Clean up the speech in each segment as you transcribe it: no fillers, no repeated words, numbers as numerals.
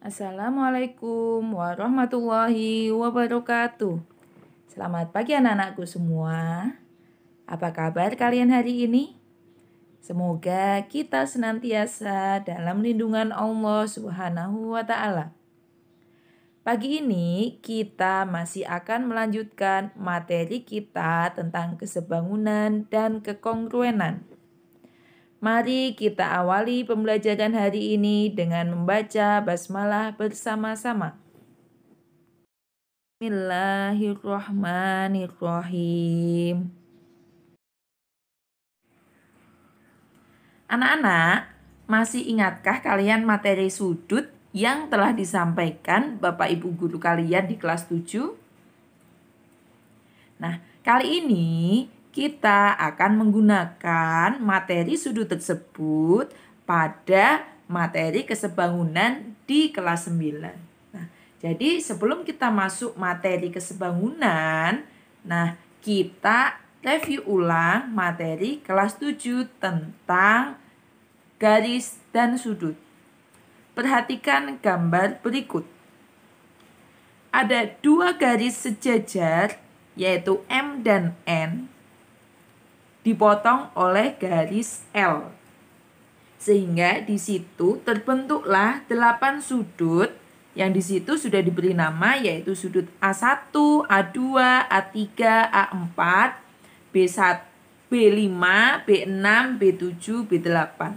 Assalamualaikum warahmatullahi wabarakatuh. Selamat pagi anak-anakku semua. Apa kabar kalian hari ini? Semoga kita senantiasa dalam lindungan Allah Subhanahu wa Ta'ala. Pagi ini kita masih akan melanjutkan materi kita tentang kesebangunan dan kekongruenan. Mari kita awali pembelajaran hari ini dengan membaca basmalah bersama-sama. Bismillahirrahmanirrahim. Anak-anak, masih ingatkah kalian materi sudut yang telah disampaikan Bapak Ibu guru kalian di kelas 7? Nah, kali ini kita akan menggunakan materi sudut tersebut pada materi kesebangunan di kelas 9. Nah, jadi sebelum kita masuk materi kesebangunan, kita review ulang materi kelas 7 tentang garis dan sudut. Perhatikan gambar berikut. Ada dua garis sejajar, yaitu M dan N, dipotong oleh garis L. Sehingga di situ terbentuklah 8 sudut yang di situ sudah diberi nama, yaitu sudut A1, A2, A3, A4, B1, B5, B6, B7, B8.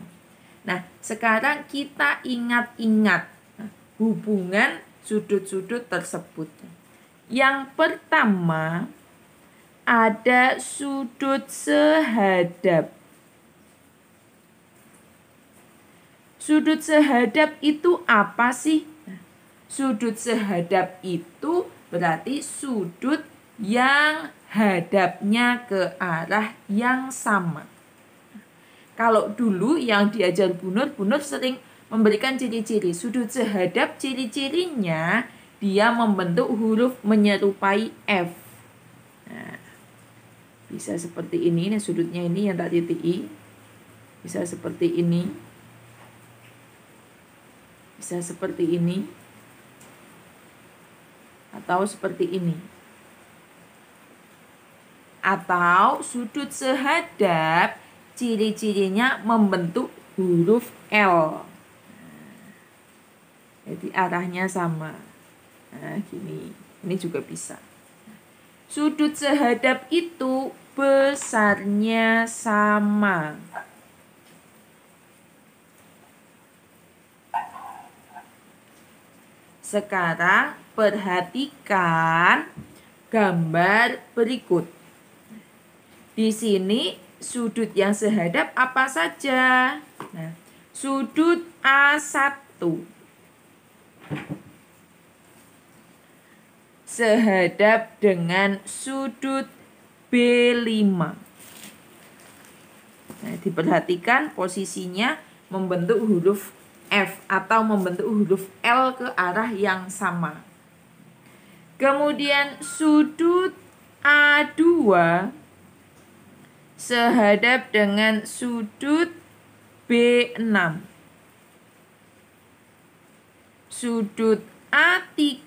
Nah, sekarang kita ingat-ingat hubungan sudut-sudut tersebut. Yang pertama, ada sudut sehadap. Sudut sehadap itu apa sih? Sudut sehadap itu berarti sudut yang hadapnya ke arah yang sama. Kalau dulu yang diajar Bu Nur sering memberikan ciri-ciri. Sudut sehadap ciri-cirinya dia membentuk huruf menyerupai F. Nah, bisa seperti ini, sudutnya ini yang tak titik I. Bisa seperti ini. Bisa seperti ini. Atau seperti ini. Atau sudut sehadap ciri-cirinya membentuk huruf L. Jadi arahnya sama. Nah, gini. Ini juga bisa. Sudut sehadap itu besarnya sama. Sekarang perhatikan gambar berikut. Di sini sudut yang sehadap apa saja? Nah, sudut A1 sehadap dengan sudut B5. Nah, diperhatikan posisinya membentuk huruf F atau membentuk huruf L ke arah yang sama. Kemudian sudut A2 sehadap dengan sudut B6. Sudut A3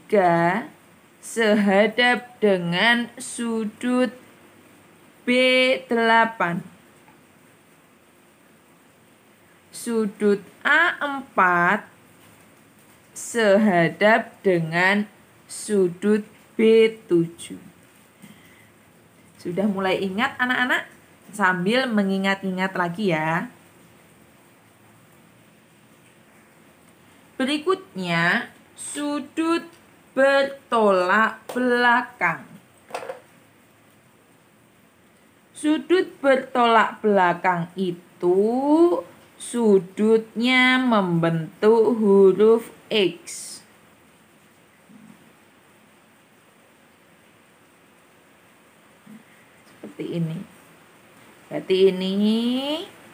sehadap dengan sudut B8. Sudut A4 sehadap dengan sudut B7. Sudah mulai ingat anak-anak? Sambil mengingat-ingat lagi ya. Berikutnya, sudut bertolak belakang. Sudut bertolak belakang itu sudutnya membentuk huruf X. Seperti ini. Berarti ini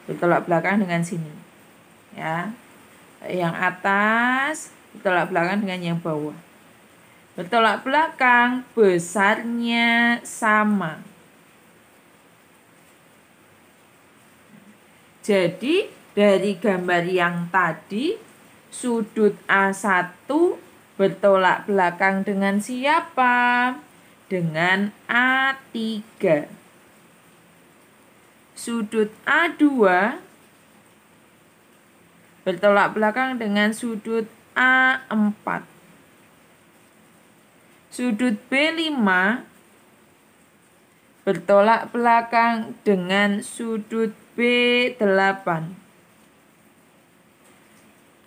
bertolak belakang dengan sini. Ya. Yang atas bertolak belakang dengan yang bawah. Bertolak belakang besarnya sama. Jadi dari gambar yang tadi Sudut A1 bertolak belakang dengan siapa? Dengan A3. Sudut A2 bertolak belakang dengan sudut A4. Sudut B5 bertolak belakang dengan sudut B8.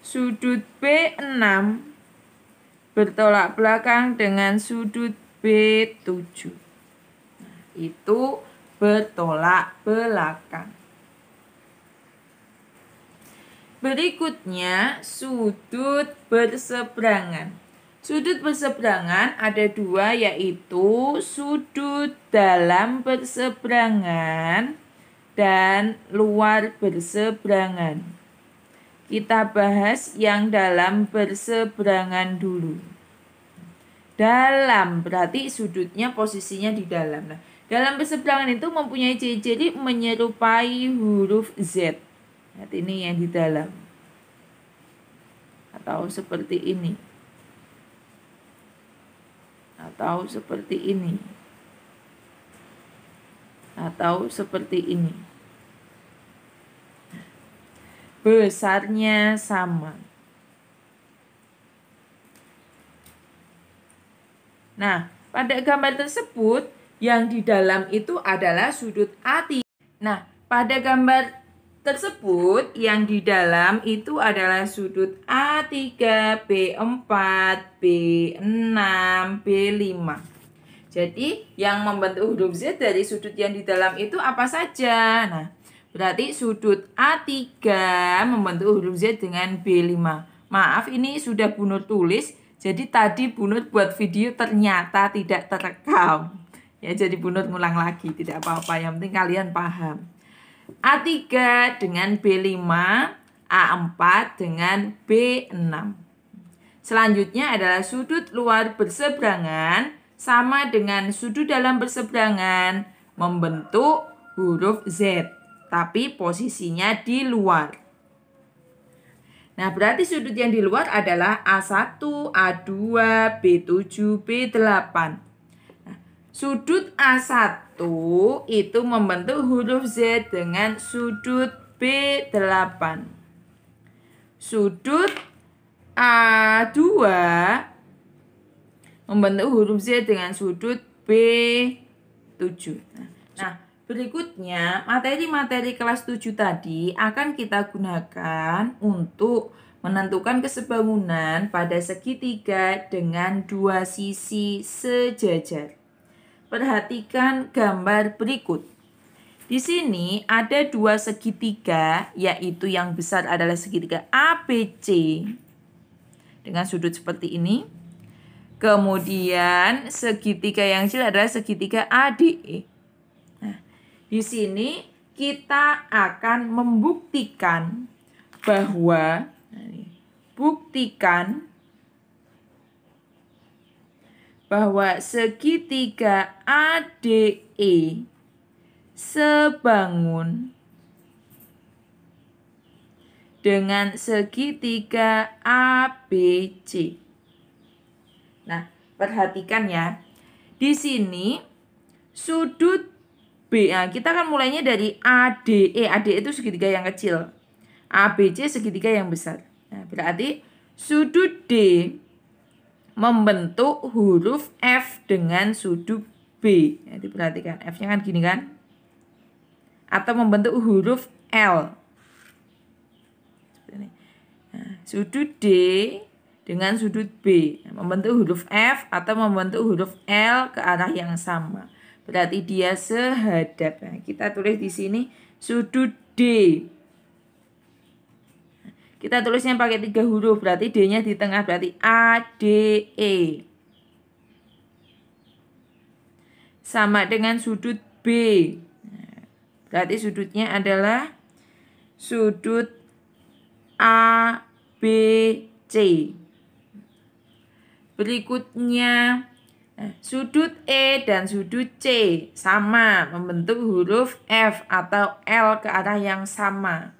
Sudut B6 bertolak belakang dengan sudut B7. Itu bertolak belakang. Berikutnya, sudut berseberangan. Sudut berseberangan ada dua, yaitu sudut dalam berseberangan dan luar berseberangan. Kita bahas yang dalam berseberangan dulu. Dalam berarti sudutnya posisinya di dalam. Nah, dalam berseberangan itu mempunyai ciri-ciri menyerupai huruf Z. Nah, ini yang di dalam. Atau seperti ini. Atau seperti ini. Atau seperti ini. Besarnya sama. Nah, pada gambar tersebut yang di dalam itu adalah sudut A3. Nah, pada gambar tersebut yang di dalam itu adalah sudut A3, B4, B6, B5. Jadi yang membentuk huruf Z dari sudut yang di dalam itu apa saja? Nah, berarti sudut A3 membentuk huruf Z dengan B5. Maaf, ini sudah Bu Nur tulis. Jadi tadi Bu Nur buat video ternyata tidak terekam. Ya, jadi Bu Nur ngulang lagi, tidak apa-apa. Yang penting kalian paham. A3 dengan B5, A4 dengan B6. Selanjutnya adalah sudut luar berseberangan sama dengan sudut dalam berseberangan membentuk huruf Z, tapi posisinya di luar. Nah, berarti sudut yang di luar adalah A1, A2, B7, B8. Nah, sudut A1 itu membentuk huruf Z dengan sudut B8. Sudut A2 membentuk huruf Z dengan sudut B7. Nah, berikutnya materi-materi kelas 7 tadi akan kita gunakan untuk menentukan kesebangunan pada segitiga dengan dua sisi sejajar. Perhatikan gambar berikut. Di sini ada dua segitiga, yaitu yang besar adalah segitiga ABC dengan sudut seperti ini. Kemudian segitiga yang kecil adalah segitiga ADE. Nah, di sini kita akan membuktikan bahwa segitiga ADE sebangun dengan segitiga ABC. Nah, perhatikan ya. Di sini sudut B, nah kita kan mulainya dari ADE. ADE itu segitiga yang kecil. ABC segitiga yang besar. Nah, berarti sudut D membentuk huruf F dengan sudut B. Jadi perhatikan, F-nya kan gini kan? Atau membentuk huruf L. Seperti ini. Nah, sudut D dengan sudut B. Membentuk huruf F atau membentuk huruf L ke arah yang sama. Berarti dia sehadap. Nah, kita tulis di sini sudut D. Kita tulisnya pakai 3 huruf, berarti D-nya di tengah, berarti ADE. Sama dengan sudut B. Berarti sudutnya adalah sudut ABC. Berikutnya, sudut E dan sudut C sama, membentuk huruf F atau L ke arah yang sama.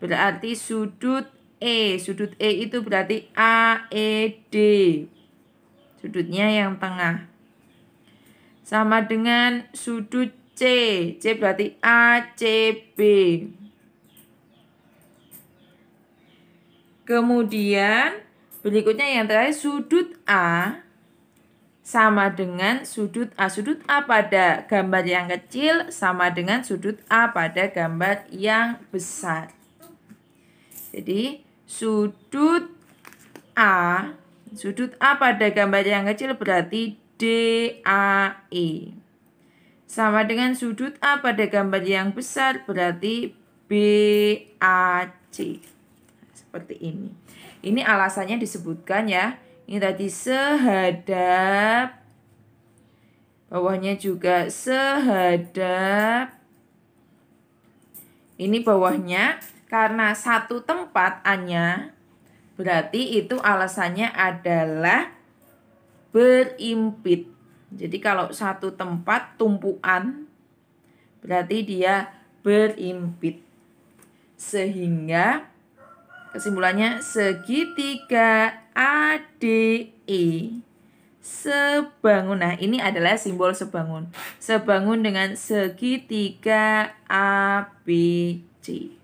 Berarti sudut E. Sudut E itu berarti AED. Sudutnya yang tengah. Sama dengan sudut C. C berarti ACB. Kemudian berikutnya yang terakhir sudut A sama dengan sudut A. Sudut A pada gambar yang kecil sama dengan sudut A pada gambar yang besar. Jadi sudut A pada gambar yang kecil berarti DAE. Sama dengan sudut A pada gambar yang besar berarti BAC. Seperti ini. Ini alasannya disebutkan ya. Ini tadi sehadap. Bawahnya juga sehadap. Ini bawahnya karena satu tempat A-nya. Berarti itu alasannya adalah berimpit. Jadi kalau satu tempat tumpuan berarti dia berimpit. Sehingga kesimpulannya segitiga ADE sebangun. Nah, ini adalah simbol sebangun. Sebangun dengan segitiga ABC.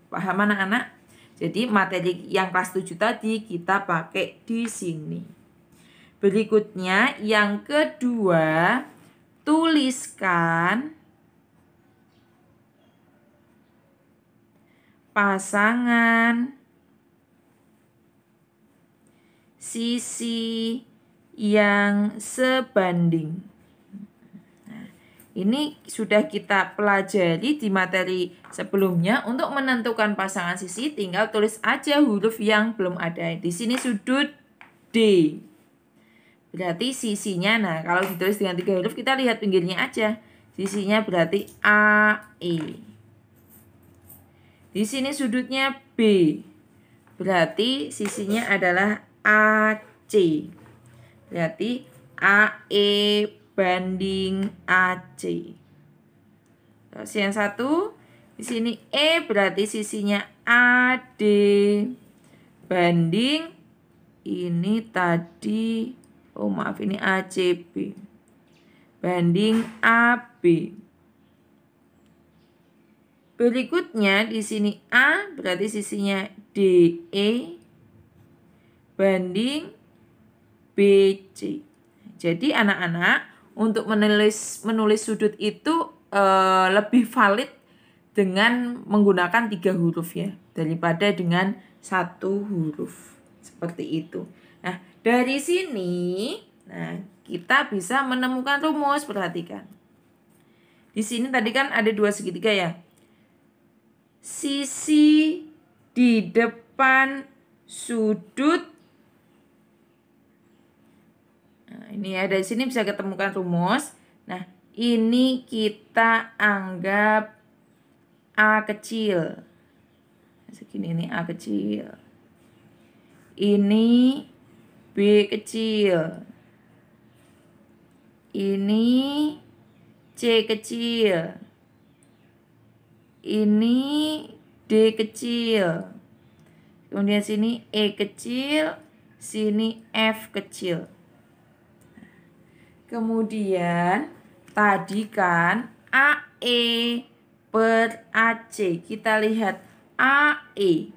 Paham anak-anak? Jadi materi yang kelas 7 tadi kita pakai di sini. Berikutnya yang kedua, tuliskan pasangan sisi yang sebanding. Nah, ini sudah kita pelajari di materi sebelumnya. Untuk menentukan pasangan sisi tinggal tulis aja huruf yang belum ada. Di sini sudut D. Berarti sisinya, nah kalau ditulis dengan 3 huruf kita lihat pinggirnya aja. Sisinya berarti AE. Di sini sudutnya B. Berarti sisinya adalah AC. Berarti AE banding AC. Terus yang satu di sini E berarti sisinya AD banding ini tadi ini ACB banding AB. Berikutnya di sini A berarti sisinya DE banding BC. Jadi anak-anak untuk menulis sudut itu lebih valid dengan menggunakan 3 huruf ya daripada dengan 1 huruf. Seperti itu. Nah, dari sini kita bisa menemukan rumus, perhatikan. Di sini tadi kan ada 2 segitiga ya. Sisi di depan sudut. Nah, ini ada di sini bisa ketemukan rumus. Nah, ini kita anggap A kecil. Segini ini A kecil. Ini B kecil. Ini C kecil. Ini D kecil. Kemudian sini E kecil, sini F kecil. Kemudian tadi kan AE per AC. Kita lihat AE.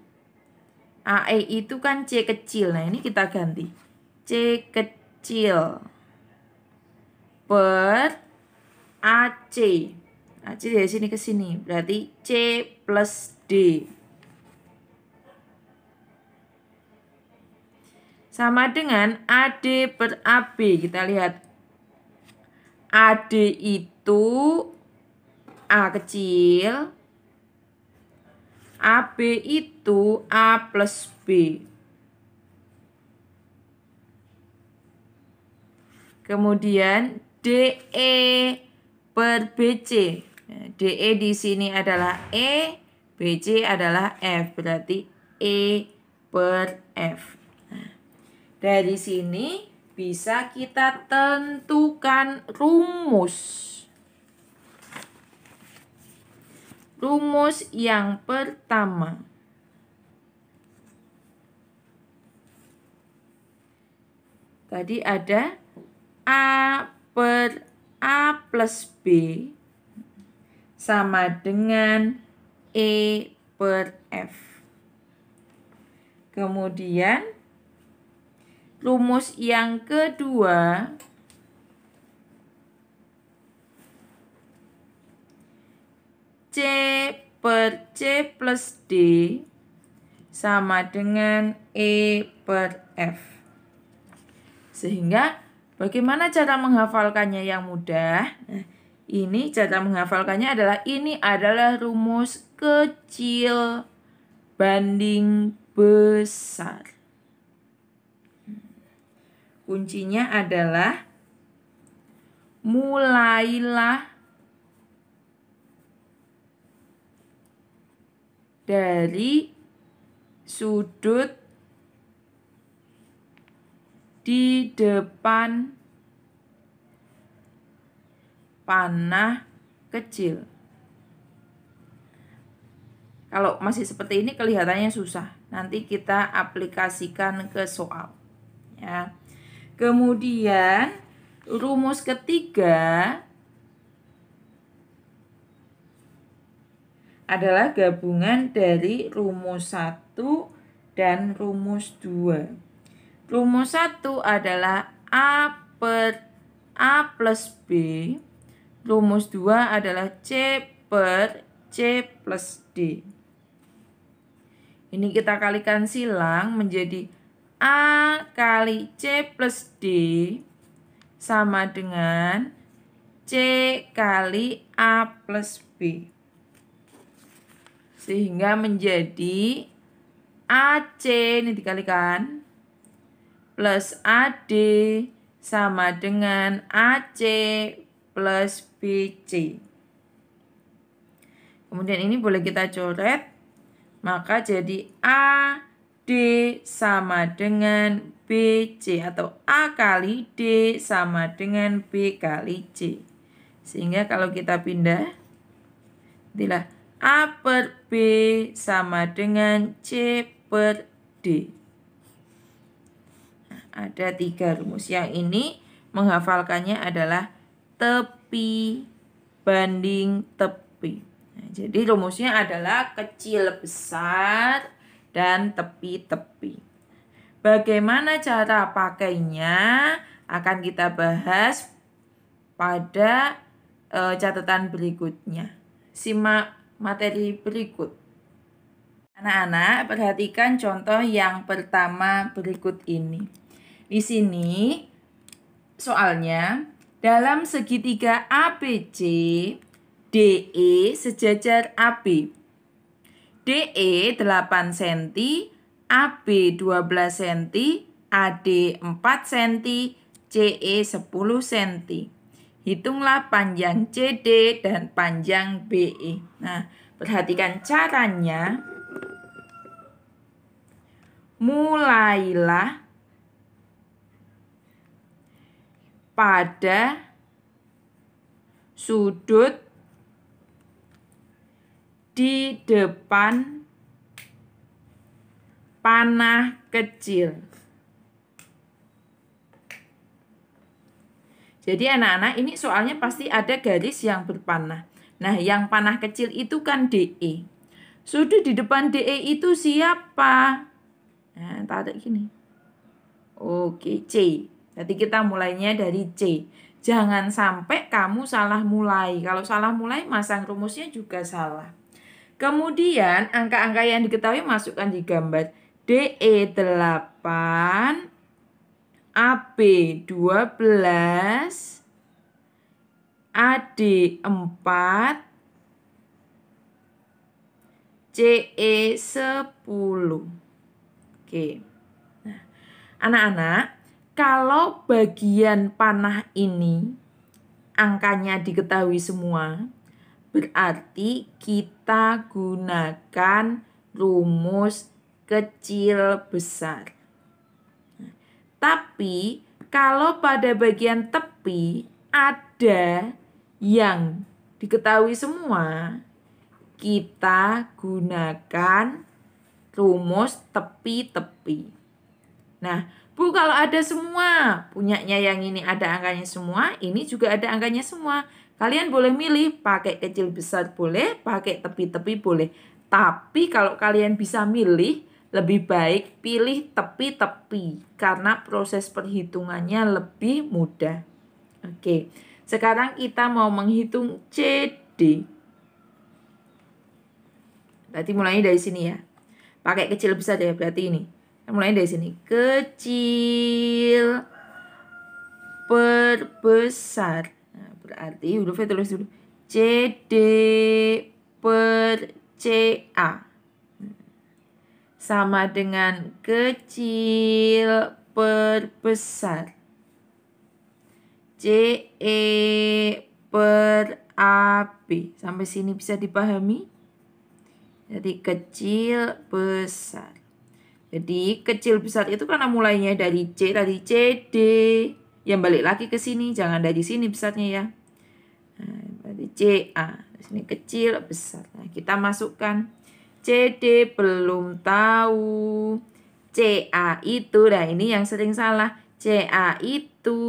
AE itu kan C kecil. Nah, ini kita ganti. C kecil per AC. AC dari sini ke sini. Berarti C plus D. Sama dengan AD per AB. Kita lihat. AD itu A kecil. AB itu A plus B. Kemudian DE per BC. DE di sini adalah E, BC adalah F. Berarti E per F. Nah, dari sini bisa kita tentukan rumus. Rumus yang pertama. Tadi ada A per A plus B sama dengan E per F. Kemudian rumus yang kedua, C per C plus D sama dengan E per F. Sehingga bagaimana cara menghafalkannya yang mudah? Nah, ini cara menghafalkannya adalah ini adalah rumus kecil banding besar. Kuncinya adalah mulailah dari sudut di depan panah kecil. Kalau masih seperti ini kelihatannya susah. Nanti kita aplikasikan ke soal. Ya. Kemudian rumus ketiga adalah gabungan dari rumus 1 dan rumus 2. Rumus 1 adalah A per A plus B. Rumus 2 adalah C per C plus D. Ini kita kalikan silang menjadi A kali C plus D sama dengan C kali A plus B. Sehingga menjadi AC ini dikalikan plus AD sama dengan AC plus BC. Kemudian ini boleh kita coret. Maka jadi AD sama dengan BC atau A kali D sama dengan B kali C. Sehingga kalau kita pindah, inilah A per B sama dengan C per D. Nah, ada 3 rumus. Yang ini menghafalkannya adalah tepi banding tepi. Nah, jadi rumusnya adalah kecil besar dan tepi-tepi. Bagaimana cara pakainya akan kita bahas pada catatan berikutnya. Simak materi berikut. Anak-anak, perhatikan contoh yang pertama berikut ini. Di sini soalnya dalam segitiga ABC DE sejajar AB. DE 8 cm, AB 12 cm, AD 4 cm, CE 10 cm. Hitunglah panjang CD dan panjang BE. Nah, perhatikan caranya. Mulailah pada sudut di depan panah kecil. Jadi anak-anak, ini soalnya pasti ada garis yang berpanah. Nah, yang panah kecil itu kan DE. Sudut di depan DE itu siapa? Nah, tarik gini. Oke, C. Jadi kita mulainya dari C. Jangan sampai kamu salah mulai. Kalau salah mulai, masang rumusnya juga salah. Kemudian angka-angka yang diketahui masukkan di gambar. DE 8, AB 12, AD 4, CE 10. Oke. Nah, anak-anak, kalau bagian panah ini angkanya diketahui semua, berarti kita gunakan rumus kecil besar. Tapi kalau pada bagian tepi ada yang diketahui semua, kita gunakan rumus tepi-tepi. Nah, Bu, kalau ada semua, punyanya yang ini ada angkanya semua, ini juga ada angkanya semua. Kalian boleh milih, pakai kecil besar boleh, pakai tepi-tepi boleh. Tapi kalau kalian bisa milih, lebih baik pilih tepi-tepi. Karena proses perhitungannya lebih mudah. Oke, sekarang kita mau menghitung CD. Berarti mulainya dari sini ya. Pakai kecil besar ya, berarti ini. Mulainya dari sini. Kecil perbesar. Nah, berarti hurufnya tulis dulu. CD per CA. Sama dengan kecil perbesar. CE per AB. Sampai sini bisa dipahami? Jadi kecil besar. Jadi kecil besar itu karena mulainya dari C tadi CD. Yang balik lagi ke sini, jangan dari sini besarnya ya. Nah, berarti CA. Di sini kecil besar. Nah, kita masukkan CD belum tahu. CA itu, nah ini yang sering salah. CA itu,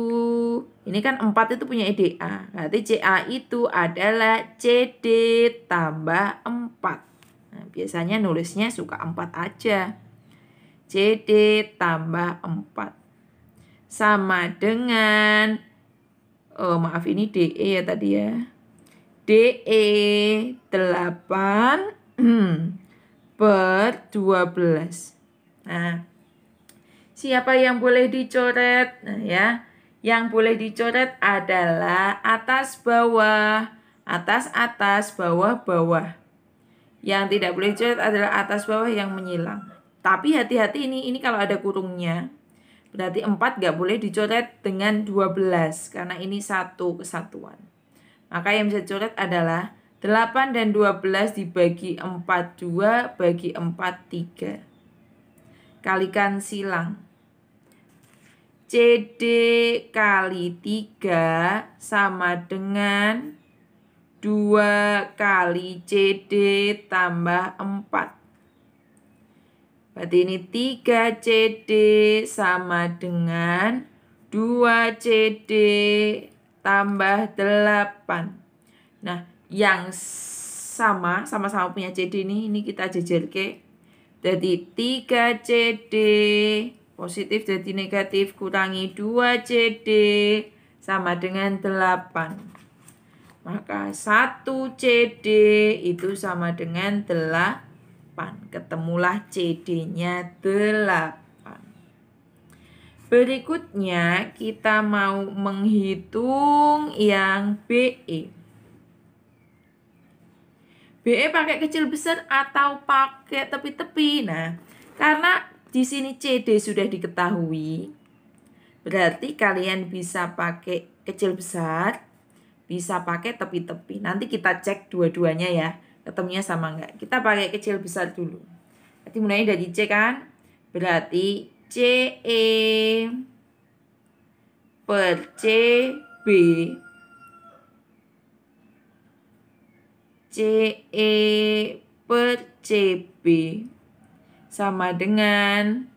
ini kan 4 itu punya EDA. Berarti CA itu adalah CD tambah 4. Nah, biasanya nulisnya suka 4 aja. CD tambah 4. Sama dengan, oh maaf ini DE ya tadi ya. DE 8 per 12. Nah, siapa yang boleh dicoret? Nah ya, yang boleh dicoret adalah atas bawah, atas atas, bawah bawah. Yang tidak boleh dicoret adalah atas bawah yang menyilang. Tapi hati-hati ini kalau ada kurungnya. Berarti 4 gak boleh dicoret dengan 12 karena ini satu kesatuan. Maka yang bisa dicoret adalah 8 dan 12 dibagi 4, 2 bagi 4, 3. Kalikan silang. CD kali 3 sama dengan 2 kali CD tambah 4. Berarti ini 3 CD sama dengan 2 CD tambah 8. Nah, yang sama-sama punya CD ini kita jejer ke. Jadi 3 CD positif jadi negatif kurangi 2 CD sama dengan 8. Maka 1 CD itu sama dengan 8. Ketemulah CD-nya 8. Berikutnya kita mau menghitung yang BE. BE pakai kecil besar atau pakai tepi-tepi. Nah, karena di sini CD sudah diketahui, berarti kalian bisa pakai kecil besar, bisa pakai tepi-tepi. Nanti kita cek dua-duanya ya, ketemunya sama enggak. Kita pakai kecil besar dulu. Berarti mulainya dari C kan? Berarti CE per CB. CE per CB sama dengan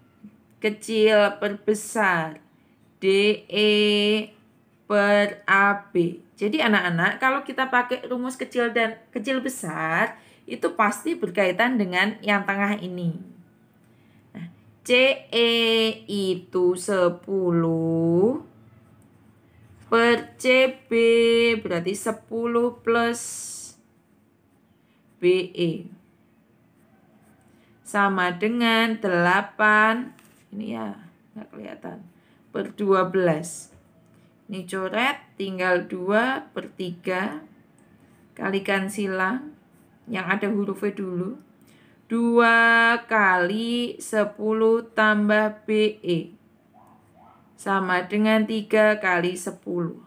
kecil per besar DE per AB. Jadi anak-anak kalau kita pakai rumus kecil dan kecil besar itu pasti berkaitan dengan yang tengah ini. Nah, CE itu 10 per CB berarti 10 plus BE sama dengan 8, ini ya nggak kelihatan, per 12. Ini coret tinggal 2 per 3, kalikan silang yang ada hurufnya dulu. 2 kali 10 tambah BE sama dengan 3 kali 10.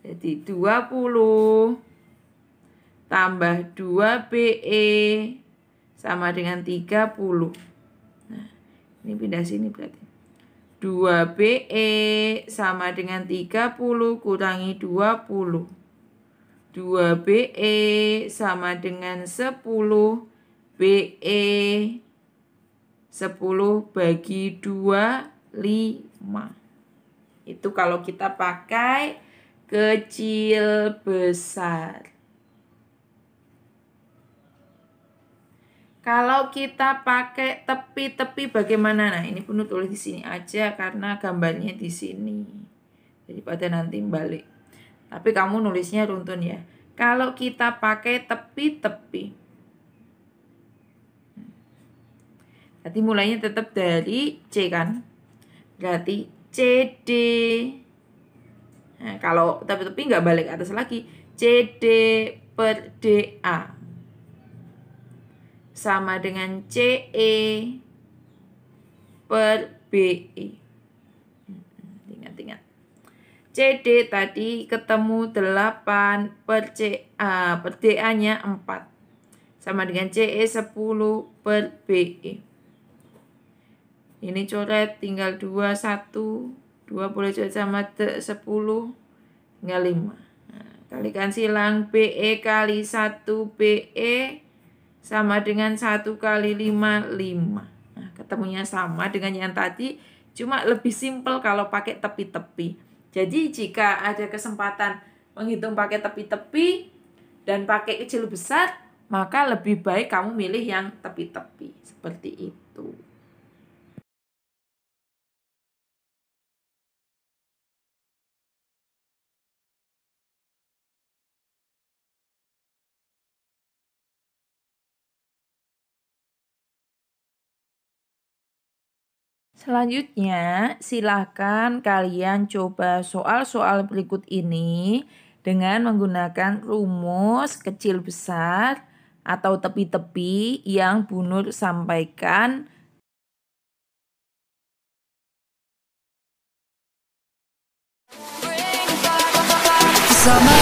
Jadi 20 tambah 2 BE sama dengan 30. Nah, ini pindah sini berarti. 2 BE sama dengan 30 kurangi 20. 2 BE sama dengan 10 BE 10 bagi 2 Itu kalau kita pakai kecil besar. Kalau kita pakai tepi-tepi bagaimana? Nah, ini Bunda tulis di sini aja karena gambarnya di sini. Daripada nanti balik. Tapi kamu nulisnya runtun ya. Kalau kita pakai tepi-tepi. Berarti mulainya tetap dari C kan? Berarti CD. Nah, kalau tepi-tepi nggak balik atas lagi. CD per DA. Sama dengan CE per BE. Ingat-ingat. CD tadi ketemu 8 per CA per DA-nya 4. Sama dengan CE 10 per BE. Ini coret tinggal 2, 1. 2 boleh coret sama 10. Tinggal 5. Nah, kalikan silang BE kali 1 BE. Sama dengan 1 kali 5, 5. Nah, ketemunya sama dengan yang tadi, cuma lebih simpel kalau pakai tepi-tepi. Jadi jika ada kesempatan menghitung pakai tepi-tepi dan pakai kecil besar, maka lebih baik kamu milih yang tepi-tepi. Seperti itu. Selanjutnya, silakan kalian coba soal-soal berikut ini dengan menggunakan rumus kecil besar atau tepi-tepi yang Bu Nur sampaikan. Sama